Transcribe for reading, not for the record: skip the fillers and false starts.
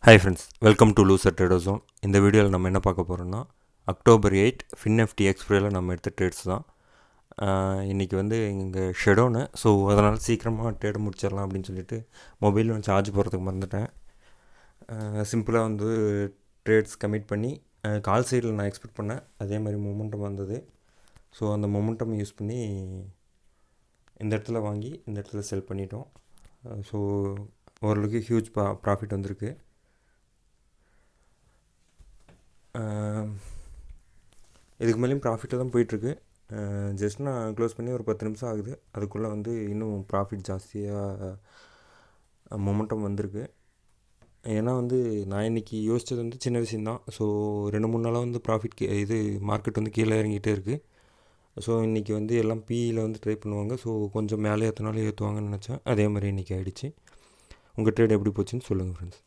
Hi friends, welcome to loser trader zone. இந்த வீடியோவில் நம்ம என்ன பார்க்க போகிறோம்னா, October 8 FinFT எக்ஸ்பிரேல நம்ம எடுத்த ட்ரேட்ஸ் தான். இன்றைக்கி வந்து இங்கே ஷெடோனு, ஸோ அதனால் சீக்கிரமாக ட்ரேட் முடிச்சிடலாம் அப்படின்னு சொல்லிட்டு மொபைலில் சார்ஜ் போகிறதுக்கு மறந்துட்டேன். சிம்பிளாக வந்து ட்ரேட்ஸ் கமிட் பண்ணி கால் சைடில் நான் எக்ஸ்பெக்ட் பண்ணேன், அதே மாதிரி மொமெண்டம் வந்தது. ஸோ அந்த மொமெண்டம் யூஸ் பண்ணி இந்த இடத்துல வாங்கி இந்த இடத்துல செல் பண்ணிட்டோம். ஸோ ஓரளவுக்கு ஹியூஜ் ப்ராஃபிட் வந்திருக்கு. இதுக்கு மேலேயும் ப்ராஃபிட்டாக தான் போயிட்டுருக்கு. ஜஸ்ட் நான் க்ளோஸ் பண்ணி ஒரு 10 நிமிஷம் ஆகுது. அதுக்குள்ளே வந்து இன்னும் ப்ராஃபிட் ஜாஸ்தியாக மொமெண்டம் வந்திருக்கு. ஏன்னா வந்து நான் இன்றைக்கி யோசித்தது வந்து சின்ன விஷயந்தான். ஸோ 2-3 நாளாக வந்து ப்ராஃபிட் இது மார்க்கெட் வந்து கீழே இறங்கிட்டே இருக்குது. ஸோ இன்றைக்கி வந்து எல்லாம் பிஇயில் வந்து ட்ரை பண்ணுவாங்க. ஸோ கொஞ்சம் மேலே ஏற்றினாலும் ஏற்றுவாங்கன்னு நினச்சேன். அதே மாதிரி இன்றைக்கி ஆகிடுச்சு. உங்கள் ட்ரேட் எப்படி போச்சுன்னு சொல்லுங்கள் ஃப்ரெண்ட்ஸ்.